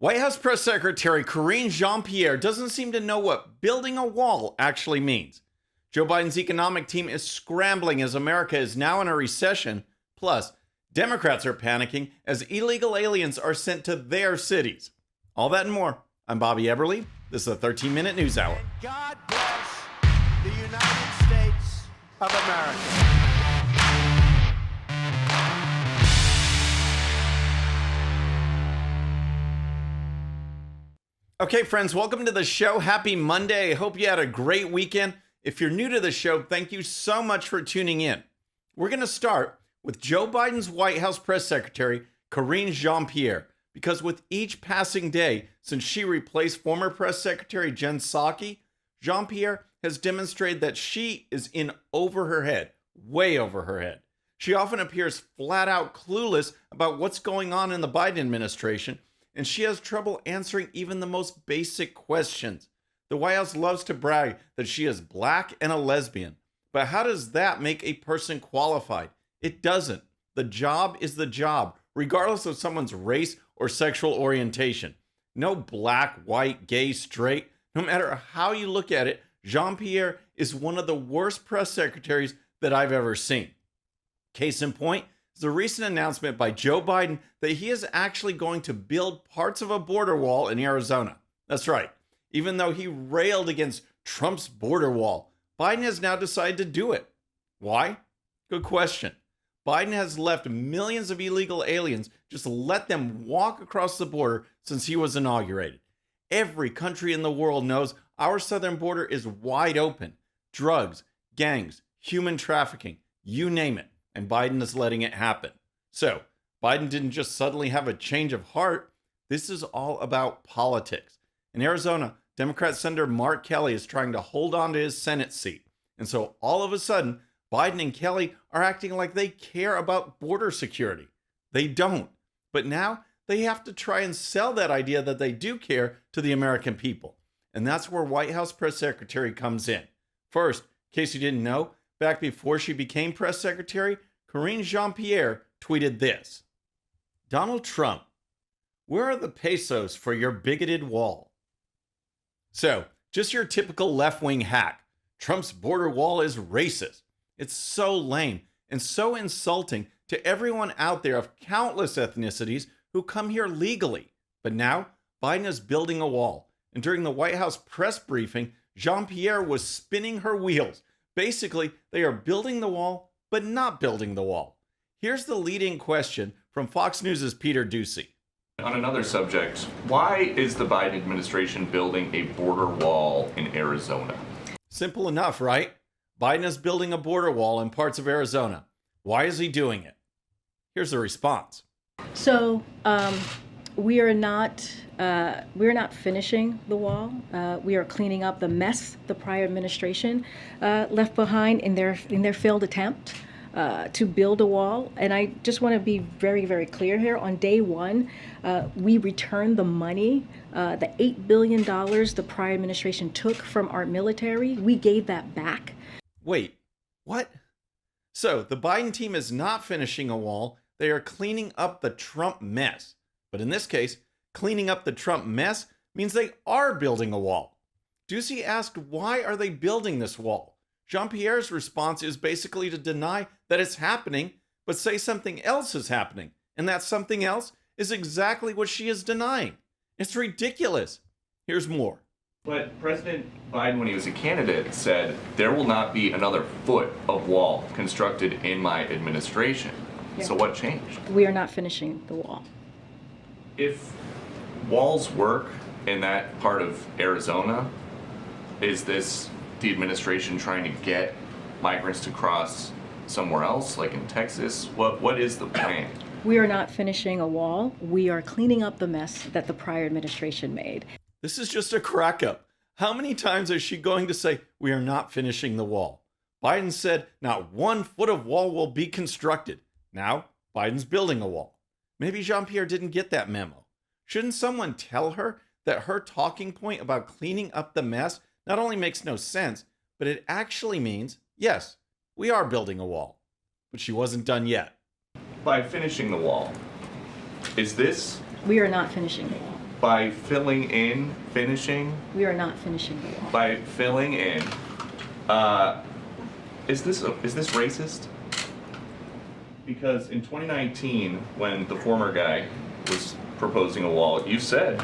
White House Press Secretary Karine Jean-Pierre doesn't seem to know what building a wall actually means. Joe Biden's economic team is scrambling as America is now in a recession. Plus, Democrats are panicking as illegal aliens are sent to their cities. All that and more. I'm Bobby Eberle. This is a 13-minute news hour. And God bless the United States of America. Okay, friends, welcome to the show. Happy Monday. I hope you had a great weekend. If you're new to the show, thank you so much for tuning in. We're going to start with Joe Biden's White House Press Secretary, Karine Jean-Pierre, because with each passing day since she replaced former Press Secretary Jen Psaki, Jean-Pierre has demonstrated that she is in over her head, way over her head. She often appears flat out clueless about what's going on in the Biden administration, and she has trouble answering even the most basic questions. The White House loves to brag that she is black and a lesbian, but how does that make a person qualified? It doesn't. The job is the job, regardless of someone's race or sexual orientation. No black, white, gay, straight. No matter how you look at it, Jean-Pierre is one of the worst press secretaries that I've ever seen. Case in point is the recent announcement by Joe Biden that he is actually going to build parts of a border wall in Arizona. That's right. Even though he railed against Trump's border wall, Biden has now decided to do it. Why? Good question. Biden has left millions of illegal aliens, just let them walk across the border since he was inaugurated. Every country in the world knows our southern border is wide open. Drugs, gangs, human trafficking, you name it. And Biden is letting it happen. So, Biden didn't just suddenly have a change of heart. This is all about politics. In Arizona, Democrat Senator Mark Kelly is trying to hold on to his Senate seat. And so all of a sudden, Biden and Kelly are acting like they care about border security. They don't. But now they have to try and sell that idea that they do care to the American people. And that's where White House Press Secretary comes in. First, in case you didn't know, back before she became press secretary, Karine Jean-Pierre tweeted this: Donald Trump, where are the pesos for your bigoted wall? So, just your typical left-wing hack. Trump's border wall is racist. It's so lame and so insulting to everyone out there of countless ethnicities who come here legally. But now, Biden is building a wall. And during the White House press briefing, Jean-Pierre was spinning her wheels. Basically, they are building the wall, but not building the wall. Here's the leading question from Fox News' Peter Doocy. On another subject, why is the Biden administration building a border wall in Arizona? Simple enough, right? Biden is building a border wall in parts of Arizona. Why is he doing it? Here's the response. So we're not finishing the wall. We are cleaning up the mess the prior administration left behind in their failed attempt to build a wall. And I just want to be very, very clear here. On day one, we returned the money, the $8 billion the prior administration took from our military. We gave that back. Wait, what? So the Biden team is not finishing a wall. They are cleaning up the Trump mess. But in this case, cleaning up the Trump mess means they are building a wall. Doocy asked, why are they building this wall? Jean-Pierre's response is basically to deny that it's happening, but say something else is happening. And that something else is exactly what she is denying. It's ridiculous. Here's more. But President Biden, when he was a candidate, said there will not be another foot of wall constructed in my administration. Yeah. So what changed? We are not finishing the wall. If walls work in that part of Arizona, is this the administration trying to get migrants to cross somewhere else, like in Texas? What is the plan? We are not finishing a wall. We are cleaning up the mess that the prior administration made. This is just a crack up. How many times is she going to say, we are not finishing the wall? Biden said not 1 foot of wall will be constructed. Now, Biden's building a wall. Maybe Jean-Pierre didn't get that memo. Shouldn't someone tell her that her talking point about cleaning up the mess not only makes no sense, but it actually means, yes, we are building a wall. But she wasn't done yet. By finishing the wall, is this We are not finishing the wall. by finishing, We are not finishing the wall. by filling in, is this racist? Because in 2019, when the former guy was proposing a wall, you said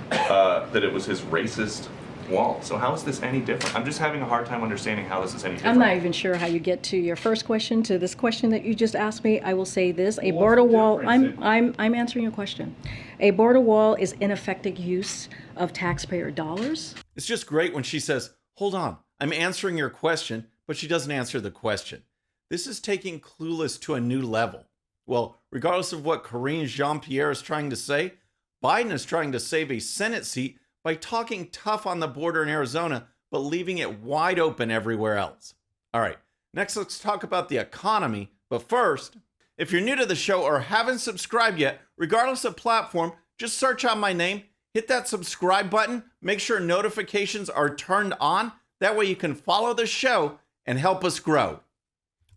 that it was his racist wall. So how is this any different? I'm just having a hard time understanding how this is any different. I'm not even sure how you get to your first question, to this question that you just asked me. I will say this, a Well, border what's the wall, difference? I'm answering your question. A border wall is ineffective use of taxpayer dollars. It's just great when she says, hold on, I'm answering your question, but she doesn't answer the question. This is taking Clueless to a new level. Well, regardless of what Karine Jean-Pierre is trying to say, Biden is trying to save a Senate seat by talking tough on the border in Arizona, but leaving it wide open everywhere else. All right, next let's talk about the economy. But first, if you're new to the show or haven't subscribed yet, regardless of platform, just search out my name, hit that subscribe button, make sure notifications are turned on. That way you can follow the show and help us grow.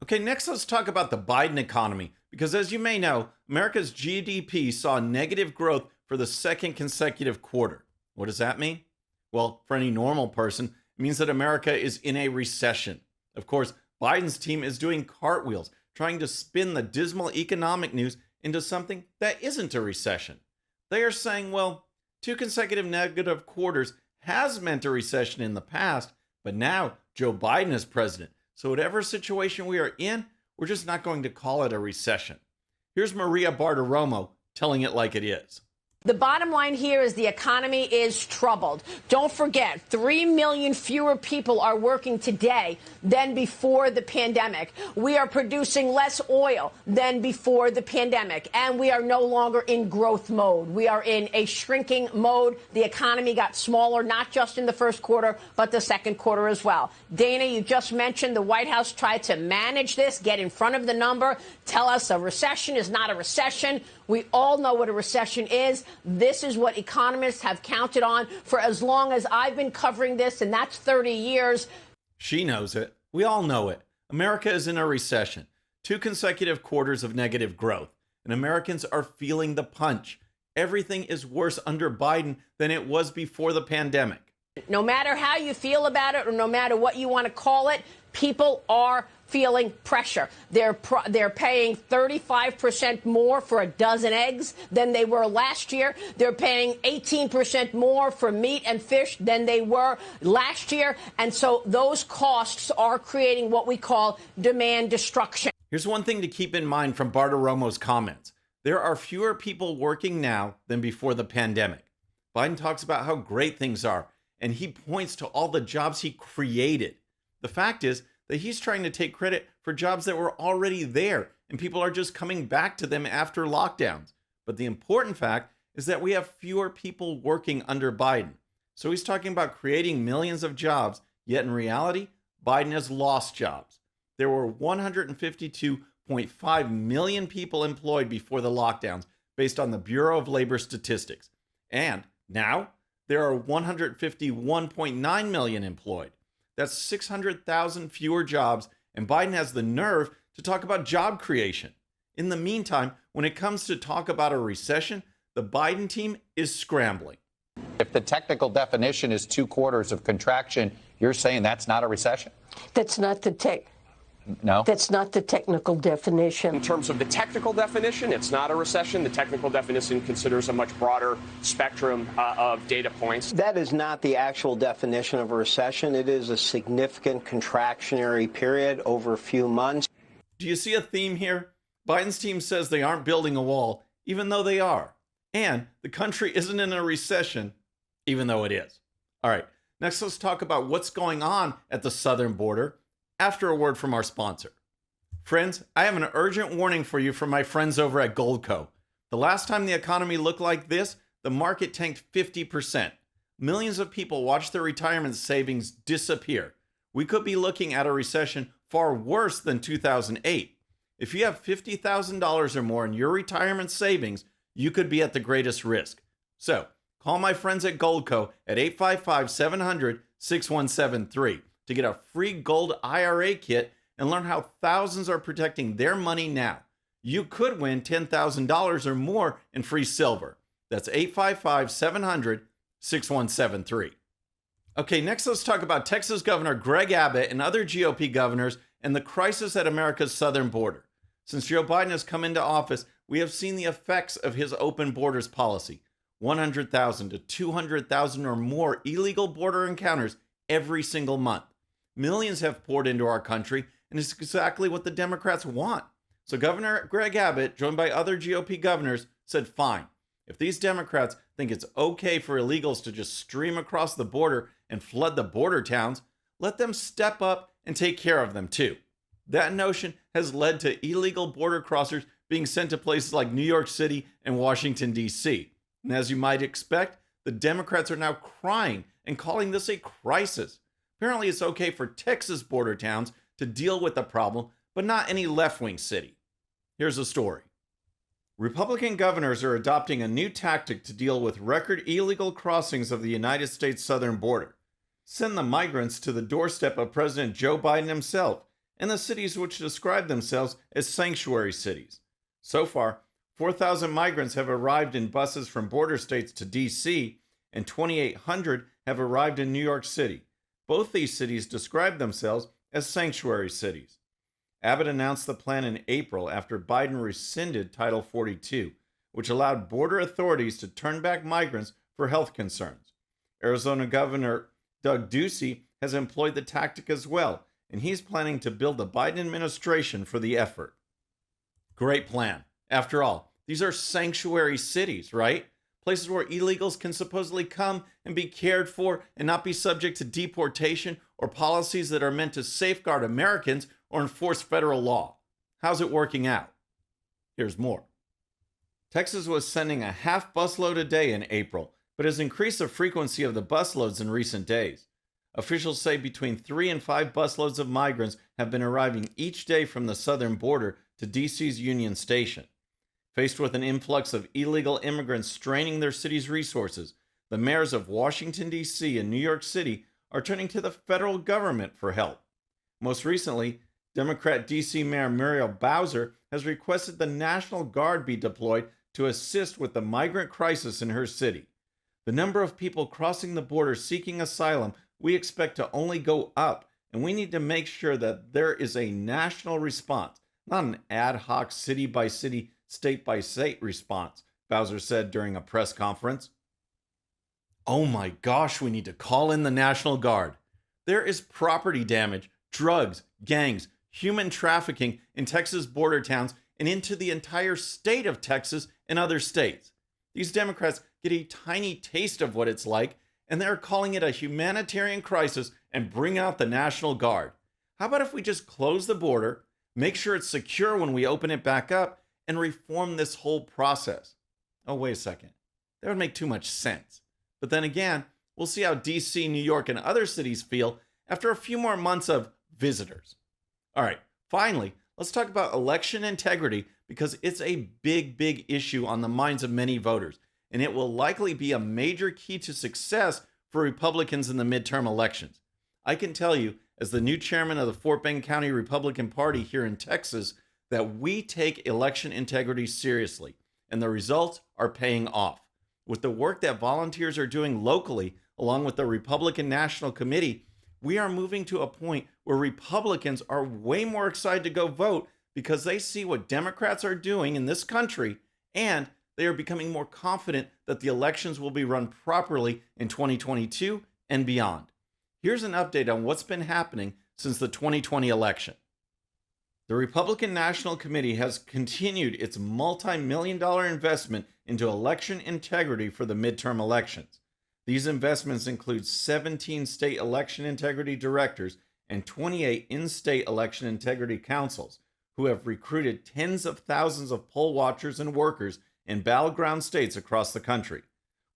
Okay, next let's talk about the Biden economy, because as you may know, America's GDP saw negative growth for the second consecutive quarter. What does that mean? Well, for any normal person, it means that America is in a recession. Of course, Biden's team is doing cartwheels, trying to spin the dismal economic news into something that isn't a recession. They are saying, well, 2 consecutive negative quarters has meant a recession in the past, but now Joe Biden is president. So whatever situation we are in, we're just not going to call it a recession. Here's Maria Bartiromo telling it like it is. The bottom line here is the economy is troubled. Don't forget, 3 million fewer people are working today than before the pandemic. We are producing less oil than before the pandemic, and we are no longer in growth mode. We are in a shrinking mode. The economy got smaller, not just in the first quarter, but the second quarter as well. Dana, you just mentioned the White House tried to manage this, get in front of the number, tell us a recession is not a recession. We all know what a recession is. This is what economists have counted on for as long as I've been covering this, and that's 30 years. She knows it. We all know it. America is in a recession. 2 consecutive quarters of negative growth. And Americans are feeling the punch. Everything is worse under Biden than it was before the pandemic. No matter how you feel about it or no matter what you want to call it, people are feeling pressure. They're paying 35% more for a dozen eggs than they were last year. They're paying 18% more for meat and fish than they were last year. And so those costs are creating what we call demand destruction. Here's one thing to keep in mind from Bartiromo's comments. There are fewer people working now than before the pandemic. Biden talks about how great things are, and he points to all the jobs he created. The fact is that he's trying to take credit for jobs that were already there, and people are just coming back to them after lockdowns. But the important fact is that we have fewer people working under Biden. So he's talking about creating millions of jobs, yet in reality, Biden has lost jobs. There were 152.5 million people employed before the lockdowns, based on the Bureau of Labor Statistics. And now there are 151.9 million employed. That's 600,000 fewer jobs, and Biden has the nerve to talk about job creation. In the meantime, when it comes to talk about a recession, the Biden team is scrambling. If the technical definition is 2 quarters of contraction, you're saying that's not a recession? That's not the No? That's not the technical definition. In terms of the technical definition, it's not a recession. The technical definition considers a much broader spectrum of data points. That is not the actual definition of a recession. It is a significant contractionary period over a few months. Do you see a theme here? Biden's team says they aren't building a wall, even though they are. And the country isn't in a recession, even though it is. All right, next let's talk about what's going on at the southern border after a word from our sponsor. Friends, I have an urgent warning for you from my friends over at GOLDCO. The last time the economy looked like this, the market tanked 50%. Millions of people watched their retirement savings disappear. We could be looking at a recession far worse than 2008. If you have $50,000 or more in your retirement savings, you could be at the greatest risk. So, call my friends at GOLDCO at 855-700-6173 to get a free gold IRA kit and learn how thousands are protecting their money now. You could win $10,000 or more in free silver. That's 855-700-6173. Okay, next let's talk about Texas Governor Greg Abbott and other GOP governors and the crisis at America's southern border. Since Joe Biden has come into office, we have seen the effects of his open borders policy. 100,000 to 200,000 or more illegal border encounters every single month. Millions have poured into our country, and it's exactly what the Democrats want. So Governor Greg Abbott, joined by other GOP governors, said, fine, if these Democrats think it's okay for illegals to just stream across the border and flood the border towns, let them step up and take care of them too. That notion has led to illegal border crossers being sent to places like New York City and Washington, D.C. And as you might expect, the Democrats are now crying and calling this a crisis. Apparently, it's okay for Texas border towns to deal with the problem, but not any left-wing city. Here's the story. Republican governors are adopting a new tactic to deal with record illegal crossings of the United States southern border. Send the migrants to the doorstep of President Joe Biden himself and the cities which describe themselves as sanctuary cities. So far, 4,000 migrants have arrived in buses from border states to D.C., and 2,800 have arrived in New York City. Both these cities describe themselves as sanctuary cities. Abbott announced the plan in April after Biden rescinded Title 42, which allowed border authorities to turn back migrants for health concerns. Arizona Governor Doug Ducey has employed the tactic as well, and he's planning to build the Biden administration for the effort. Great plan. After all, these are sanctuary cities, right? Places where illegals can supposedly come and be cared for and not be subject to deportation or policies that are meant to safeguard Americans or enforce federal law. How's it working out? Here's more. Texas was sending a half busload a day in April, but has increased the frequency of the busloads in recent days. Officials say between 3 and 5 busloads of migrants have been arriving each day from the southern border to D.C.'s Union Station. Faced with an influx of illegal immigrants straining their city's resources, the mayors of Washington, D.C. and New York City are turning to the federal government for help. Most recently, Democrat D.C. Mayor Muriel Bowser has requested the National Guard be deployed to assist with the migrant crisis in her city. The number of people crossing the border seeking asylum we expect to only go up, and we need to make sure that there is a national response, not an ad hoc city-by-city, state-by-state response, Bowser said during a press conference. Oh my gosh, we need to call in the National Guard. There is property damage, drugs, gangs, human trafficking in Texas border towns and into the entire state of Texas and other states. These Democrats get a tiny taste of what it's like, and they're calling it a humanitarian crisis and bring out the National Guard. How about if we just close the border, make sure it's secure when we open it back up, and reform this whole process? Oh, wait a second. That would make too much sense. But then again, we'll see how D.C., New York, and other cities feel after a few more months of visitors. All right, finally, let's talk about election integrity because it's a big issue on the minds of many voters, and it will likely be a major key to success for Republicans in the midterm elections. I can tell you, as the new chairman of the Fort Bend County Republican Party here in Texas, that we take election integrity seriously, and the results are paying off. With the work that volunteers are doing locally, along with the Republican National Committee, we are moving to a point where Republicans are way more excited to go vote because they see what Democrats are doing in this country, and they are becoming more confident that the elections will be run properly in 2022 and beyond. Here's an update on what's been happening since the 2020 election. The Republican National Committee has continued its multi-million-dollar investment into election integrity for the midterm elections. These investments include 17 state election integrity directors and 28 in-state election integrity councils, who have recruited tens of thousands of poll watchers and workers in battleground states across the country.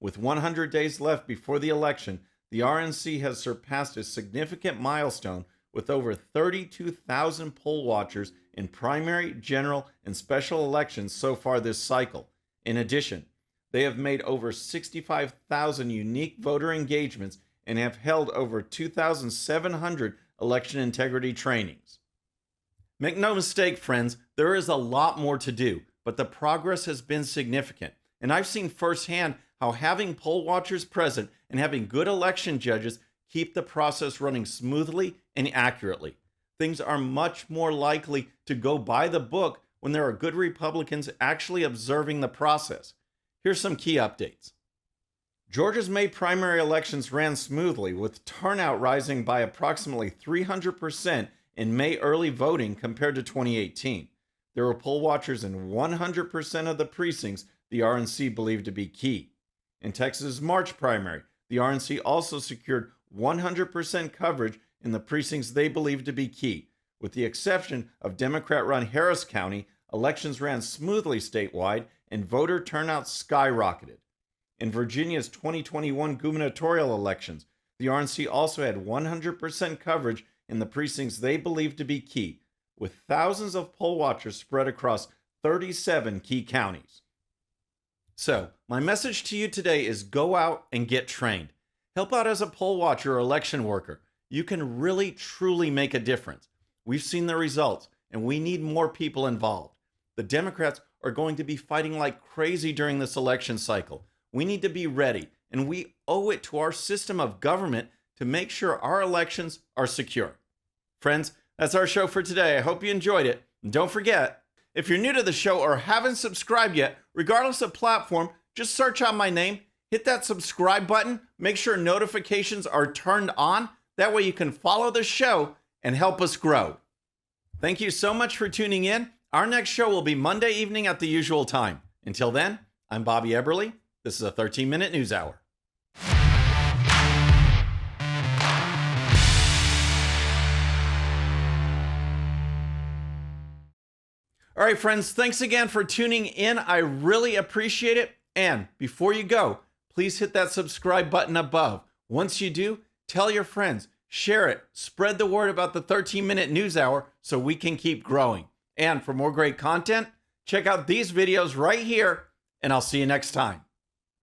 With 100 days left before the election, the RNC has surpassed a significant milestone with over 32,000 poll watchers in primary, general, and special elections so far this cycle. In addition, they have made over 65,000 unique voter engagements and have held over 2,700 election integrity trainings. Make no mistake, friends, there is a lot more to do, but the progress has been significant, And I've seen firsthand how having poll watchers present and having good election judges keep the process running smoothly and accurately. Things are much more likely to go by the book when there are good Republicans actually observing the process. Here's some key updates. Georgia's May primary elections ran smoothly, with turnout rising by approximately 300% in May early voting compared to 2018. There were poll watchers in 100% of the precincts the RNC believed to be key. In Texas's March primary, the RNC also secured 100% coverage in the precincts they believed to be key. With the exception of Democrat-run Harris County, elections ran smoothly statewide and voter turnout skyrocketed. In Virginia's 2021 gubernatorial elections, the RNC also had 100% coverage in the precincts they believed to be key, with thousands of poll watchers spread across 37 key counties. So, my message to you today is go out and get trained. Help out as a poll watcher or election worker. You can really, truly make a difference. We've seen the results, and we need more people involved. The Democrats are going to be fighting like crazy during this election cycle. We need to be ready, and we owe it to our system of government to make sure our elections are secure. Friends, that's our show for today. I hope you enjoyed it. And don't forget, if you're new to the show or haven't subscribed yet, regardless of platform, just search out my name, hit that subscribe button, make sure notifications are turned on. That way you can follow the show and help us grow. Thank you so much for tuning in. Our next show will be Monday evening at the usual time. Until then, I'm Bobby Eberle. This is a 13-minute news hour. All right, friends, thanks again for tuning in. I really appreciate it. And before you go, please hit that subscribe button above. Once you do, tell your friends, share it, spread the word about the 13-minute news hour so we can keep growing. And for more great content, check out these videos right here, and I'll see you next time.